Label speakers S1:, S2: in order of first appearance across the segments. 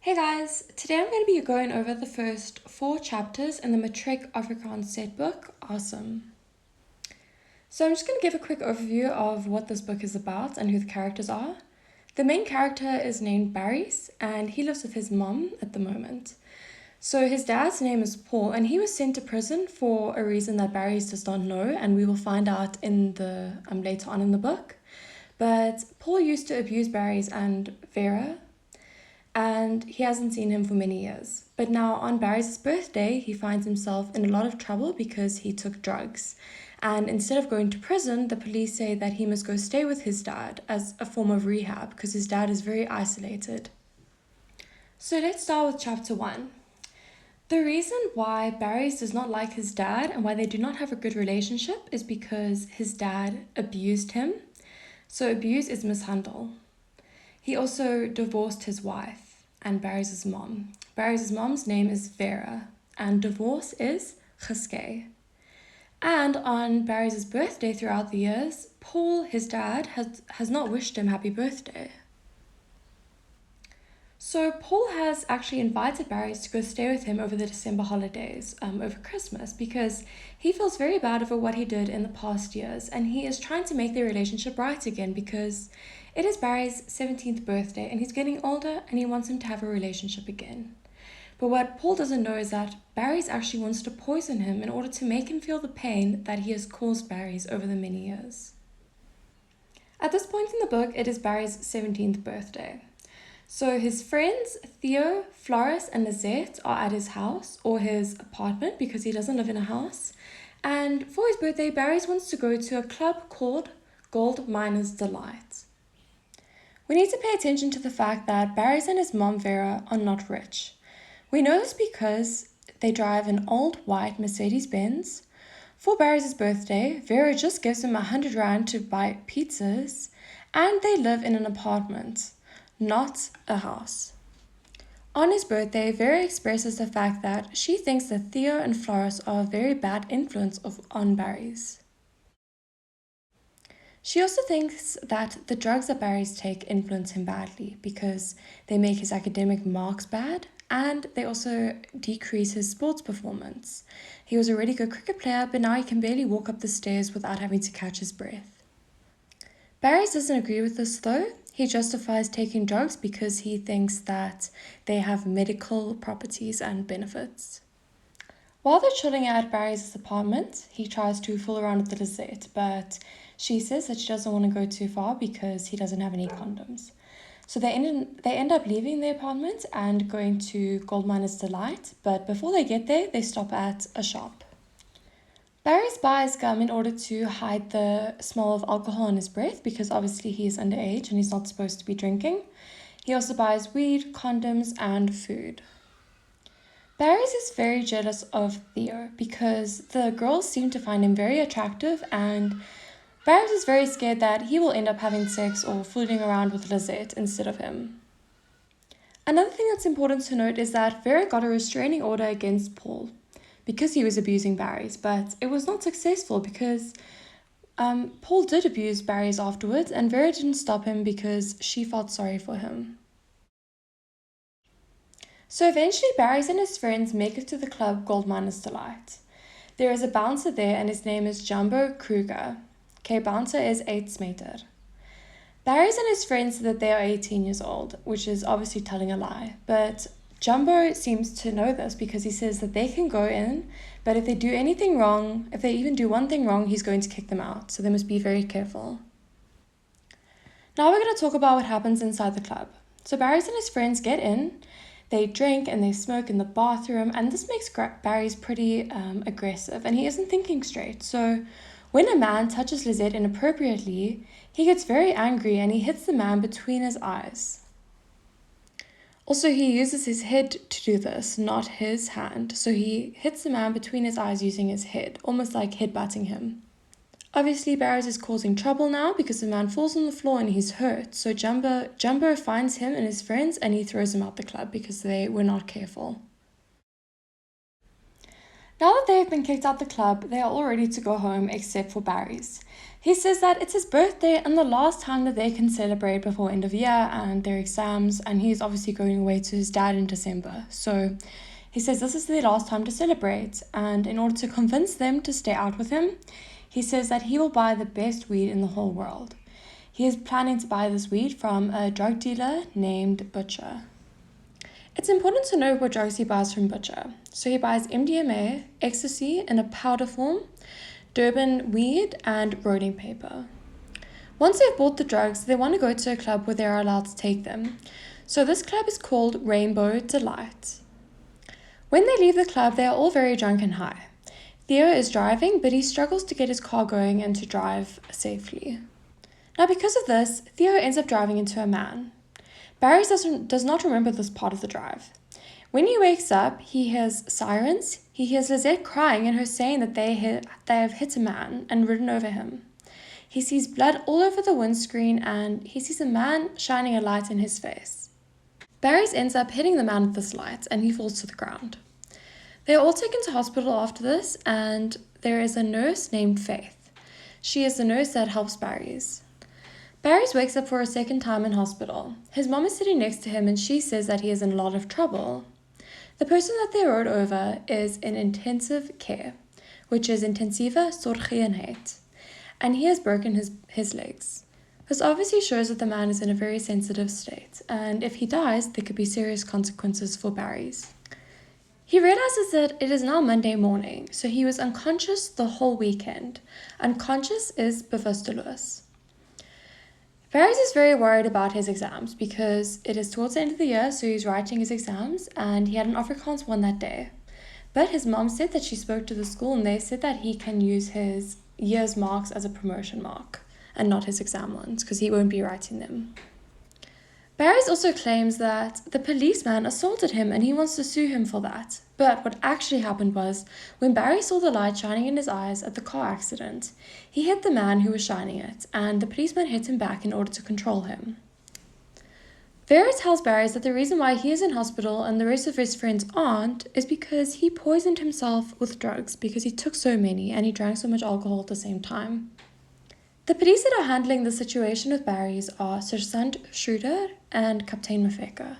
S1: Hey guys, today I'm going to be going over the first 4 chapters in the Matric Afrikaans set book, Asem. So I'm just going to give a quick overview of what this book is about and who the characters are. The main character is named Barry's and he lives with his mom at the moment. So his dad's name is Paul and he was sent to prison for a reason that Barry's does not know, and we will find out in the later on in the book. But Paul used to abuse Barry's and Vera, and he hasn't seen him for many years. But now on Barry's birthday, he finds himself in a lot of trouble because he took drugs. And instead of going to prison, the police say that he must go stay with his dad as a form of rehab because his dad is very isolated. So let's start with chapter 1. The reason why Barry's does not like his dad and why they do not have a good relationship is because his dad abused him. So abuse is mishandle. He also divorced his wife and Barry's mom. Barry's mom's name is Vera and divorce is geskei. And on Barry's birthday throughout the years, Paul, his dad, has not wished him happy birthday. So Paul has actually invited Barry to go stay with him over the December holidays, over Christmas, because he feels very bad over what he did in the past years, and he is trying to make their relationship right again because it is Barry's 17th birthday and he's getting older and he wants him to have a relationship again. But what Paul doesn't know is that Barry's actually wants to poison him in order to make him feel the pain that he has caused Barry's over the many years. At this point in the book, it is Barry's 17th birthday. So his friends Theo, Floris, and Lizette are at his house or his apartment because he doesn't live in a house. And for his birthday, Barry's wants to go to a club called Gold Miner's Delight. We need to pay attention to the fact that Barry's and his mom Vera are not rich. We know this because they drive an old white Mercedes-Benz. For Barry's birthday, Vera just gives him 100 rand to buy pizzas, and they live in an apartment, not a house. On his birthday, Vera expresses the fact that she thinks that Theo and Floris are a very bad influence on Barry's. She also thinks that the drugs that Barry's take influence him badly because they make his academic marks bad and they also decrease his sports performance. He was a really good cricket player, but now he can barely walk up the stairs without having to catch his breath. Barry's doesn't agree with this though. He justifies taking drugs because he thinks that they have medical properties and benefits. While they're chilling at Barry's apartment, he tries to fool around with the Lizette, but she says that she doesn't want to go too far because he doesn't have any condoms. So they end up leaving the apartment and going to Gold Miner's Delight, but before they get there, they stop at a shop. Barry's buys gum in order to hide the smell of alcohol in his breath because obviously he is underage and he's not supposed to be drinking. He also buys weed, condoms, and food. Barry's is very jealous of Theo because the girls seem to find him very attractive, and Barry's is very scared that he will end up having sex or fooling around with Lizette instead of him. Another thing that's important to note is that Vera got a restraining order against Paul because he was abusing Barry's, but it was not successful because Paul did abuse Barry's afterwards, and Vera didn't stop him because she felt sorry for him. So eventually Barry's and his friends make it to the club Gold Miner's Delight. There is a bouncer there and his name is Jumbo Kruger. Okay, bouncer is 8 meter. Barry's and his friends say that they are 18 years old, which is obviously telling a lie. But Jumbo seems to know this because he says that they can go in, but if they do anything wrong, if they even do one thing wrong, he's going to kick them out. So they must be very careful. Now we're going to talk about what happens inside the club. So Barry's and his friends get in. They drink and they smoke in the bathroom, and this makes Barry's pretty aggressive, and he isn't thinking straight. So when a man touches Lizette inappropriately, he gets very angry and he hits the man between his eyes. Also, he uses his head to do this, not his hand. So he hits the man between his eyes using his head, almost like headbutting him. Obviously, Barry's is causing trouble now because the man falls on the floor and he's hurt. So Jumbo finds him and his friends and he throws him out the club because they were not careful. Now that they have been kicked out the club, they are all ready to go home except for Barry's. He says that it's his birthday and the last time that they can celebrate before end of year and their exams, and he's obviously going away to his dad in December. So he says this is their last time to celebrate, and in order to convince them to stay out with him, he says that he will buy the best weed in the whole world. He is planning to buy this weed from a drug dealer named Butcher. It's important to know what drugs he buys from Butcher. So he buys MDMA, ecstasy in a powder form, Durban weed, and rolling paper. Once they've bought the drugs, they want to go to a club where they are allowed to take them. So this club is called Rainbow Delight. When they leave the club, they are all very drunk and high. Theo is driving, but he struggles to get his car going and to drive safely. Now because of this, Theo ends up driving into a man. Barry does not remember this part of the drive. When he wakes up, he hears sirens, he hears Lizette crying and her saying that they have hit a man and ridden over him. He sees blood all over the windscreen and he sees a man shining a light in his face. Barry ends up hitting the man with this light and he falls to the ground. They are all taken to hospital after this, and there is a nurse named Faith. She is the nurse that helps Barry's. Barry's wakes up for a second time in hospital. His mom is sitting next to him and she says that he is in a lot of trouble. The person that they rode over is in intensive care, which is intensive sorgeenheid, and he has broken his legs. This obviously shows that the man is in a very sensitive state, and if he dies, there could be serious consequences for Barry's. He realizes that it is now Monday morning, so he was unconscious the whole weekend. Unconscious is bewusteloos. Barry's is very worried about his exams because it is towards the end of the year, so he's writing his exams, and he had an Afrikaans 1 that day. But his mom said that she spoke to the school and they said that he can use his year's marks as a promotion mark and not his exam ones because he won't be writing them. Barry's also claims that the policeman assaulted him and he wants to sue him for that. But what actually happened was, when Barry saw the light shining in his eyes at the car accident, he hit the man who was shining it, and the policeman hit him back in order to control him. Vera tells Barry that the reason why he is in hospital and the rest of his friends aren't is because he poisoned himself with drugs because he took so many and he drank so much alcohol at the same time. The police that are handling the situation with Barry's are Sergeant Schroeder and Captain Mafeka.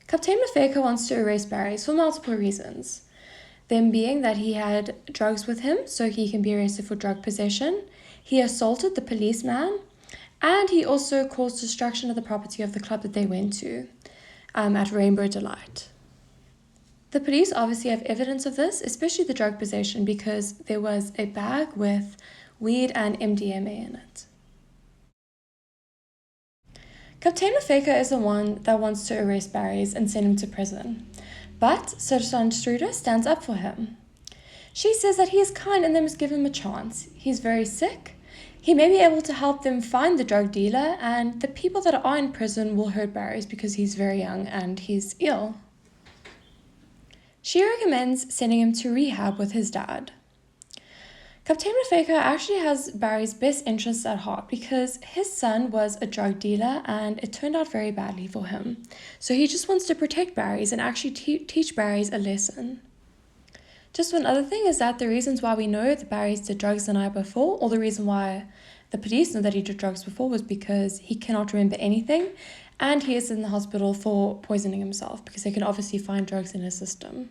S1: Captain Mafeka wants to arrest Barry's for multiple reasons. Them being that he had drugs with him, so he can be arrested for drug possession, he assaulted the policeman, and he also caused destruction of the property of the club that they went to, at Rainbow Delight. The police obviously have evidence of this, especially the drug possession, because there was a bag with weed and MDMA in it. Captain Mafeka is the one that wants to arrest Barry's and send him to prison, but Sergeant Struder stands up for him. She says that he is kind and they must give him a chance. He's very sick. He may be able to help them find the drug dealer, and the people that are in prison will hurt Barry's because he's very young and he's ill. She recommends sending him to rehab with his dad. Captain Mafeka actually has Barry's best interests at heart because his son was a drug dealer and it turned out very badly for him. So he just wants to protect Barry's and actually teach Barry's a lesson. Just one other thing is that the reasons why we know that Barry's did drugs the night before, or the reason why the police know that he did drugs before, was because he cannot remember anything and he is in the hospital for poisoning himself because they can obviously find drugs in his system.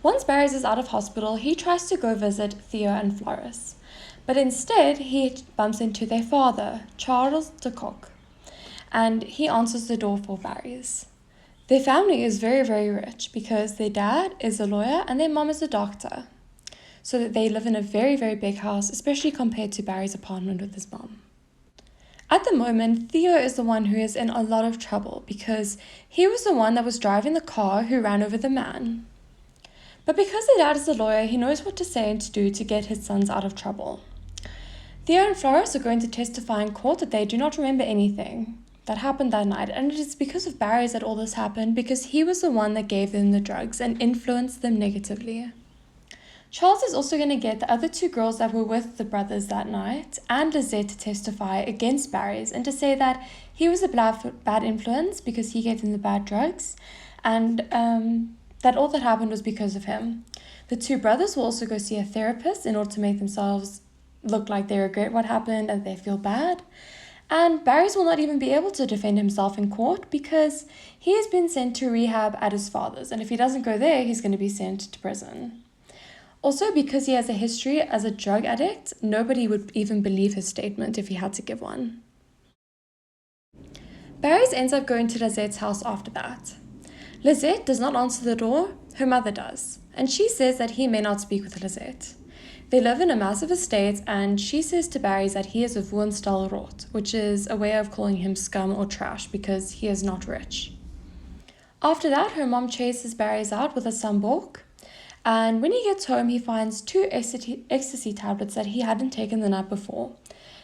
S1: Once Barry's is out of hospital, he tries to go visit Theo and Floris, but instead he bumps into their father, Charles de Kock, and he answers the door for Barry's. Their family is very, very rich because their dad is a lawyer and their mom is a doctor, so that they live in a very, very big house, especially compared to Barry's apartment with his mom. At the moment, Theo is the one who is in a lot of trouble because he was the one that was driving the car who ran over the man. But because their dad is a lawyer, he knows what to say and to do to get his sons out of trouble. Theo and Floris are going to testify in court that they do not remember anything that happened that night, and it is because of Barry's that all this happened, because he was the one that gave them the drugs and influenced them negatively. Charles is also going to get the other two girls that were with the brothers that night and Lizette to testify against Barry's and to say that he was a bad influence because he gave them the bad drugs, and that all that happened was because of him. The two brothers will also go see a therapist in order to make themselves look like they regret what happened and they feel bad. And Barry's will not even be able to defend himself in court because he has been sent to rehab at his father's, and if he doesn't go there, he's going to be sent to prison. Also, because he has a history as a drug addict, nobody would even believe his statement if he had to give one. Barry's ends up going to Lizette's house after that. Lisette does not answer the door, her mother does, and she says that he may not speak with Lisette. They live in a massive estate, and she says to Barry's that he is a woenstel rot, which is a way of calling him scum or trash because he is not rich. After that, her mom chases Barry's out with a sambok, and when he gets home, he finds 2 ecstasy tablets that he hadn't taken the night before.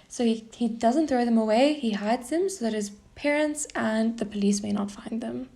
S1: So he doesn't throw them away, he hides them so that his parents and the police may not find them.